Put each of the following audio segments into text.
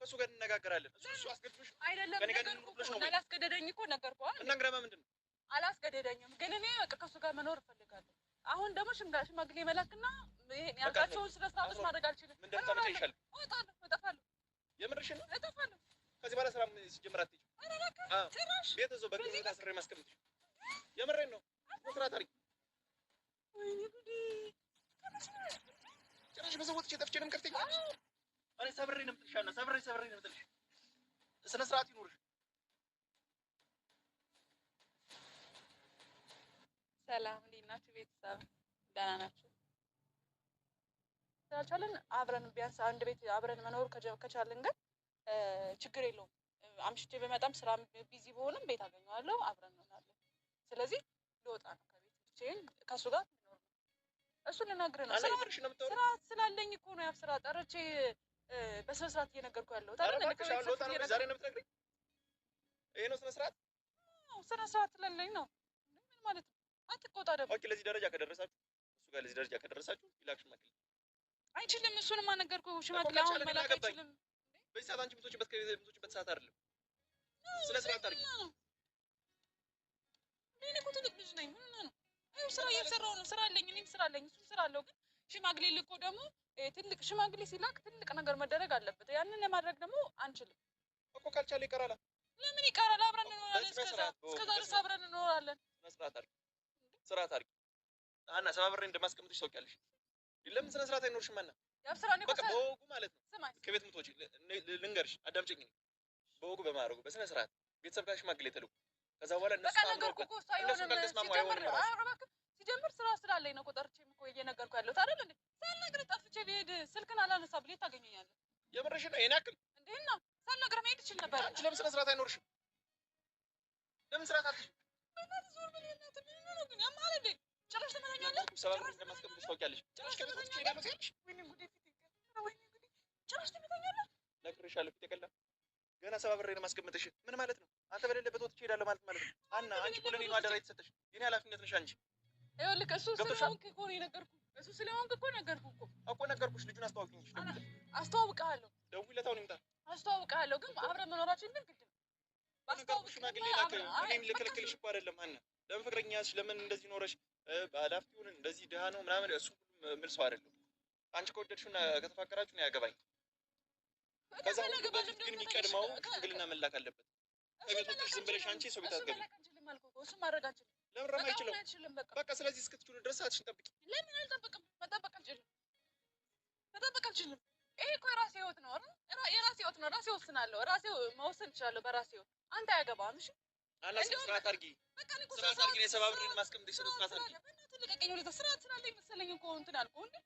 ከሱ ጋር እንነጋገራለን። እሱ አስገድዶሽ አይደለም አላስገደደኝ እኮ ነገርኩህ አይደል? እና እንግዲህ ምንድን ነው አላስገደደኝም፣ ግን እኔ በቃ ከሱ ጋር መኖር እፈልጋለሁ። አሁን ደግሞ ሽማግሌ መላክና ይሄን ያልካቸውን ስለ ስርዓቶች ማድረግ አልችልም። ምን እንደምታመጪ ይሻል። እጠፋለሁ። የምርሽን ነው? እጠፋለሁ። ከዚህ በኋላ ስራ ሲጀምር አትሄጂም። ቤት እዛው በግል ሁኔታ ስሬ ማስቀምጥሽ። የምሬን ነው። መስራት አድርጊ። ወይኔ ጉዴ! ጭራሽ በሰው ወጥቼ ጠፍቼ ነው የምከፍተኝ። እኔ ሰብሬ ነው የምጥልሽ። ሰብሬ ነው የምጥልሽ። ስነ ስርዓት ይኑርሽ። ሰላም እንዴት ናችሁ ቤተሰብ? ደህና ናችሁ? ስላልቻለን አብረን ቢያንስ አንድ ቤት አብረን መኖር ከቻልን ግን ችግር የለውም። አምሽቼ በመጣም ስራ ቢዚ በሆንም ቤት አገኘዋለሁ፣ አብረን እንሆናለን። ስለዚህ ልወጣ ነው ከቤት ብቻዬን ከእሱ ጋር ልኖር ነው። እሱን ልነግርህ ነው። ስራ ስላለኝ እኮ ነው። ያው ስራ ጠርቼ በስነ ስርዓት እየነገርኩህ ያለሁት አይደል? ዛሬ ነው የምትነግሪኝ? ይሄ ነው ስነ ስርዓት? ስነ ስርዓት ስላለኝ ነው። ምን ማለት ነው? አትቆጣ ደግሞ። ኦኬ፣ ለዚህ ደረጃ ከደረሳችሁ እሱ ጋር ለዚህ ደረጃ ከደረሳችሁ ይላክ ሽማግሌ። አይችልም። እሱንማ ነገርኩህ። ሽማግሌ አሁን መላክ አይችልም። በዚህ ሰዓት አንቺ የምትወጪበት ሰዓት አይደለም። ስነ ስርዓት አድርጊ። እኔ እኮ ትልቅ ልጅ ነኝ። ምን ነው? አይ ስራ እየሰራሁ ነው። ስራ አለኝ፣ እኔም ስራ አለኝ፣ እሱም ስራ አለው። ግን ሽማግሌ ልኮ ደግሞ ትልቅ ሽማግሌ ሲላክ ትልቅ ነገር መደረግ አለበት። ያንን ለማድረግ ደግሞ አንችልም እኮ። ካልቻለ ይቀራል። ለምን ይቀራል? አብረን እንኖራለን። እስከዛ ድረስ አብረን እንኖራለን። ስነ ስርዓት አድርጊ። ስርዓት አድርጊ። አና ሰባብሬ እንደማስቀምጥሽ ታውቂያለሽ። ለምን ስነ ስርዓት አይኖርሽም? ማና ያብስራኔ በቃ በወጉ ማለት ነው። ከቤት ምትወጪ ልንገርሽ፣ አዳምጪኝ። በወጉ በማድረጉ በስነ ስርዓት ቤተሰብ ጋር ሽማግሌ ተልኩ። ከዛ በኋላ እነሱ ካልተስማሙ አይሆንም። ሲጀምር ስራ ስላለኝ ነው። ቆጠርቼም እኮ እየነገርኩህ ያለሁት አይደል እንዴ? ሳልነግርህ ጠፍቼ ብሄድ ስልክን አላነሳ ብለህ ታገኘኛለህ። የምርሽን ነው? ይሄን ያክል እንዴና ሳልነግርህ መሄድ ይችል ነበር። አንቺ ለምን ስነ ስርዓት አይኖርሽም? ለምን ስርዓት አትይዥም? ዞር በል እናትህ። ምን ነው ግን ያማል እንዴ? ጭራሽ ትመታኛለህ። ሰባብሬ እንደማስቀምጥሽ ታውቂያለሽ። ጭራሽ ከቤት ወጥቼ እሄዳለሁ ሲልሽ ወይኔ ጉዴ! ወይኔ ጉዴ! ጭራሽ ትመታኛለህ። ነግሬሻለሁ። ፊት የቀላ ገና ሰባብሬ ነው ማስቀምጥሽ። ምን ማለት ነው? አንተ በሌለበት ወጥቼ እሄዳለሁ ማለት ነው። አና አንቺ እኮ ለኔ ነው አደራ የተሰጠሽ። የኔ ኃላፊነት ነሽ አንቺ። ይኸውልህ እሱ ስለሆንክ እኮ ነው የነገርኩህ። እሱ ስለሆንክ እኮ ነገርኩህ እኮ ነገርኩሽ። ልጁን አስተዋውቂኝ። አስተዋውቅሃለሁ። ደውይለት አሁን ይምጣ። አስተዋውቅሃለሁ። ግን አብረን መኖራችን ግን ግድ ነው። ባስተዋውቅሽ ሽማግሌ ላክ። እኔም ልከለክልሽ እኮ አይደለም ሀና። ለምን ፍቅረኛሽ ለምን እንደዚህ ኖረሽ ባላፍቲውን እንደዚህ ድሃ ነው ምናምን እሱ ምን ሰው አይደለም። አንቺ ከወደድሽውና ከተፋቀራችሁ ነው ያገባኝ። ከዛ በፊት ግን የሚቀድመው ሽምግልና መላክ አለበት። ከቤት ወጥተሽ ዝም ብለሽ አንቺ ሰው ቤት አትገቢ። እሱ ማድረግ አንችልም። ለምን አይችልም? በቃ ስለዚህ እስክትችሉ ድረስ ሰዓትሽን ጠብቂ። ለምን አልጠብቅም? መጠበቅ አልችልም። ይሄ እኮ የራሴ ህይወት ነው አይደል? የራሴ ህይወት ነው። ራሴ ወስናለሁ። ራሴ መወሰን እችላለሁ በራሴ ህይወት። አንተ አያገባህም። እሺ አና ስርዓት አድርጊ። ስርዓት አድርጊ። ነው ሰባብሬን ማስቀምጥሽ። ስርዓት አድርጊ። ልቀቀኝ። ወደ ስርዓት ስላለኝ መሰለኝ እኮ እንትን አልኩህ እንዴ?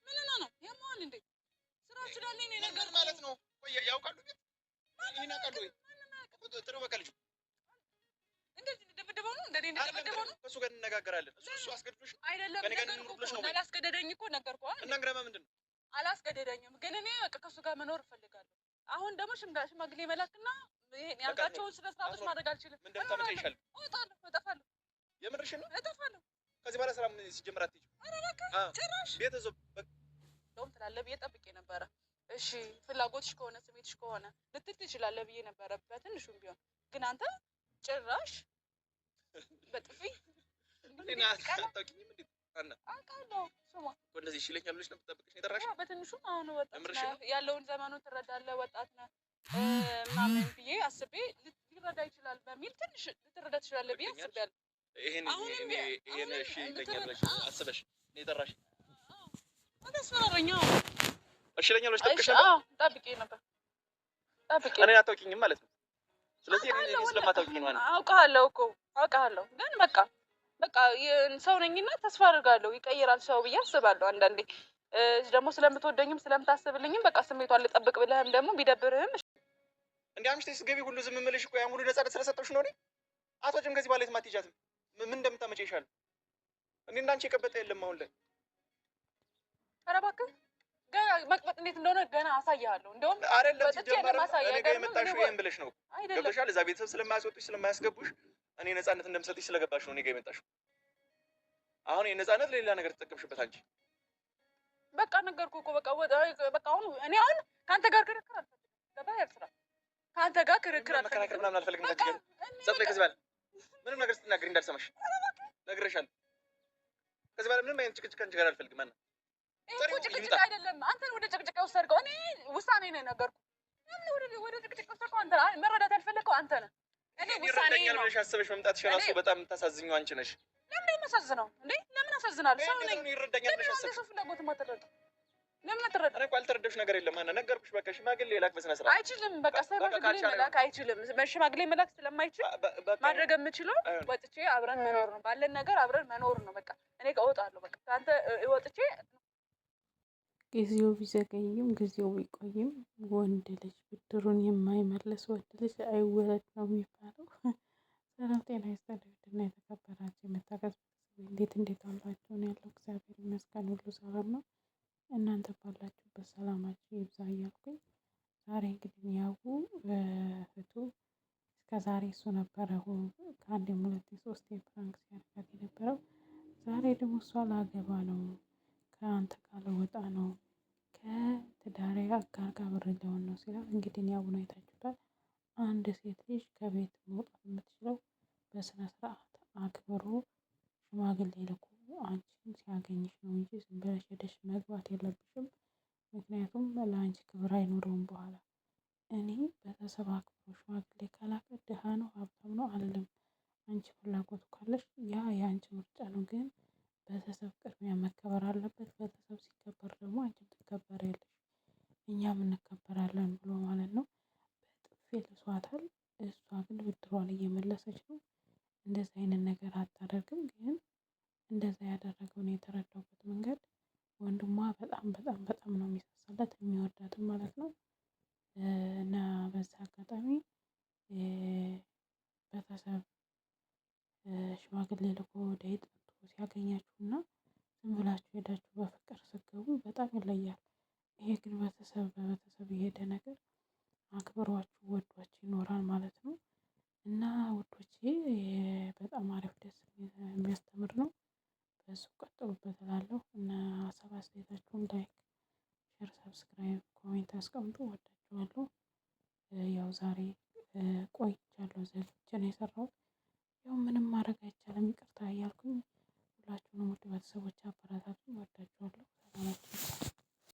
ምን ነው ያማል እንዴ? ስርዓት ስላለኝ ነው ነገር ማለት ነው። ቆይ ያውቃሉ ግን ይሄን ያውቃሉ ወይ? ጥሩ በቃ ልጅ እንደዚህ እንደደበደበው ነው እንደደበደበው ነው። ከሱ ጋር እንነጋገራለን። እሱ አስገድዶሽ አይደለም። ከኔ ጋር እንኑርብለሽ ነው። አላስገደደኝ እኮ ነገርኩህ አይደል? እና እንግዲህ ምንድን ነው? አላስገደደኝም፣ ግን እኔ በቃ ከሱ ጋር መኖር እፈልጋለሁ። አሁን ደግሞ ሽማግሌ መላክና ይሄን ያልካቸውን ስለ ስርዓቶች ማድረግ አልችልም። ምን እንደምታመጪ ይሻል። እጠፋለሁ። የምርሽን ነው? እጠፋለሁ። ከዚህ በኋላ ስራ ሲጀምር አትሄጂም። ኧረ እባክህ ጭራሽ ቤት እዛው እንደውም ትላለህ ብዬ ጠብቄ ነበረ። እሺ ፍላጎትሽ ከሆነ ስሜትሽ ከሆነ ልትል ትችላለህ ብዬ ነበረ በትንሹም ቢሆን። ግን አንተ ጭራሽ በጥፊ እና አታውቂኝም እንዴ? አና አውቃለሁ። ስማ እኮ እንደዚህ ይሽለኛል ብለሽ ነው የምትጠብቅሽ? ነው የጠራሽ? በትንሹም አሁን ወጣት ነህ፣ ያለውን ዘመኑን ትረዳለህ፣ ወጣት ነህ ምናምን ብዬ አስቤ ሊረዳ ይችላል በሚል ትንሽ ልትረዳ ትችላለህ ብዬ አስቤያለሁ። ይሄን እሺ ይለኛል ብለሽ አስበሽ ነው የጠራሽ? አታስፈራረኝ። እሺ ይለኛል ብለሽ ጠብቀሽ ነበር? ጠብቄ ነበር። እኔ አታውቂኝም ማለት ነው። ስለዚህ እኔ ስለማታውቂኝ ማለት ነው። አውቃለሁ ግን በቃ ሰው ነኝና ተስፋ አድርጋለሁ ይቀይራል ሰው ብዬ አስባለሁ። አንዳንዴ ደግሞ ስለምትወደኝም ስለምታስብልኝም በቃ ስሜቷን ልጠብቅ ብለህም ደግሞ ቢደብርህም እንዴ አምሽተሽ ስትገቢ ሁሉ ዝም የምልሽ እኮ ያ ሙሉ ነፃነት ስለሰጠሁሽ ነው። እኔ አትወጪም ከዚህ በኋላ የትም አትሄጃትም። ምን እንደምታመጪ ይሻል። እኔ እንዳንቺ የቀበጠ የለም አሁን ላይ። ኧረ እባክህ ገና መቅበጥ እንዴት እንደሆነ ገና አሳይሃለሁ። እንደውም አይደለም ሲጀመር እኔ ጋር የመጣሽው ይሄን ብለሽ ነው። ገብቶሻል? እዛ ቤተሰብ ስለማያስወጡሽ ስለማያስገቡሽ እኔ ነፃነት እንደምሰጥሽ ስለገባሽ ነው እኔ ጋር የመጣሽው። አሁን የነፃነት ሌላ ነገር ተጠቀምሽበት አንቺ። በቃ ነገርኩህ እኮ በቃ አሁን እኔ አሁን ከአንተ ጋር ክርክር አልፈልግም። ገባህ? ያልስራ ከአንተ ጋር ክርክር መከራከር ምናምን አልፈልግም። ጸጥ በይ። ከዚህ በኋላ ምንም ነገር ስትናገሪ እንዳልሰማሽ ነግሬሻለሁ። ከዚህ በኋላ ምንም አይነት ጭቅጭቅ አንቺ ጋር አልፈልግም። ማነው እኮ ጭቅጭቅ አይደለም። አንተን ወደ ጭቅጭቅ የወሰድከው እኔ ውሳኔ ነው የነገርኩህ። ወደ ጭቅጭቅ የወሰድከው አንተ ነህ። መረዳት ያልፈለግከው አንተ ነህ። እኔ ውሳኔ ነው ብለሽ አስበሽ መምጣትሽ እራሱ በጣም የምታሳዝኚው አንቺ ነሽ። ለምን የማሳዝነው እንዴ? ለምን አሳዝናለሁ? ሰው ነኝ። ይረዳኛል ብለሽ አስበሽ ሰው ፍላጎት ማተረዳ ለምን አትረዳ? እኔ እኮ አልተረዳሁሽ ነገር የለም። ማነው ነገርኩሽ። በቃ ሽማግሌ ላክ በስነ ስርዓት። አይችልም። በቃ ሽማግሌ መላክ አይችልም። ሽማግሌ መላክ ስለማይችል ማድረግ የምችለው ወጥቼ አብረን መኖር ነው። ባለን ነገር አብረን መኖር ነው። በቃ እኔ እወጣለሁ። በቃ ከአንተ ወጥቼ ጊዜው ቢዘገይም ጊዜው ቢቆይም ወንድ ልጅ ብድሩን የማይመልስ ወንድ ልጅ አይወለድ ነው የሚባለው። ሰላም ጤና ይስጥልኝ። ውድና የተከበራችሁ የመታገዝ እንዴት አላችሁ? ነው ያለው። እግዚአብሔር ይመስገን ሁሉ ሰላም ነው። እናንተ ባላችሁበት ሰላማችሁ ይብዛ እያልኩኝ ዛሬ እንግዲህ ያው እህቱ እስከ ዛሬ እሱ ነበረ ከአንዴም ሁለቴ ሶስቴ ፕራንክ ሲያደርጋት የነበረው። ዛሬ ደግሞ እሷ ላገባ ነው፣ ከአንተ ጋር ልወጣ ነው፣ ከትዳሬ አጋር ጋር ብር ሊሆን ነው ሲላል እንግዲህ ያቡን አይታችሁታል። አንድ ሴት ልጅ ከቤት መውጣት የምትችለው በስነ ስርዓት አክብሮ ሽማግሌ ልኮ አንቺን ሲያገኝሽ ነው እንጂ ዝም ብለሽ ሄደሽ መግባት የለብሽም። ምክንያቱም ለአንቺ ክብር አይኖረውም በኋላ። እኔ ቤተሰብ አክብሮ ሽማግሌ ከላከ ድሃ ነው ሀብታም ነው አልልም። አንቺ ፍላጎቱ ካለሽ ያ የአንቺ ምርጫ ነው። ግን ቤተሰብ ቅድሚያ መከበር አለበት። ቤተሰብ ሲከበር ደግሞ አንቺም ትከበሪያለሽ፣ እኛም እንከበራለን ብሎ ማለት ነው። በጥፊ ልሷታል። እሷ ግን ብድሯን እየመለሰች ነው። እንደዚህ አይነት ነገር አታደርግም። ግን እንደዛ ያደረገውን የተረዳሁበት መንገድ ወንድሟ በጣም ነው የሚሳሳለት የሚወዳትም ማለት ነው። እና በዛ አጋጣሚ ቤተሰብ ሽማግሌ ልኮ ዳይት ሲያገኛችሁ እና ዝም ብላችሁ ሄዳችሁ በፍቅር ስትገቡ በጣም ይለያል። ይሄ ግን በቤተሰብ የሄደ ነገር አክብሯችሁ ወዷችሁ ይኖራል ማለት ነው። እና ውዶቼ በጣም አሪፍ ደስ የሚያስተምር ነው። በሱ ቀጥሉበት እላለሁ። እና ሀሳብ አስተያየታችሁን ላይክ፣ ሼር፣ ሰብስክራይብ፣ ኮሜንት አስቀምጡ። ወዳችኋለሁ። ያው ዛሬ ቆይቻለሁ፣ ዘግቼ ነው የሰራሁት። ያው ምንም ማድረግ አይቻልም፣ ይቅርታ እያልኩኝ ሁላችሁንም ውድ ቤተሰቦች አበረታቱኝ። ወዳችኋለሁ። ሰላማችሁ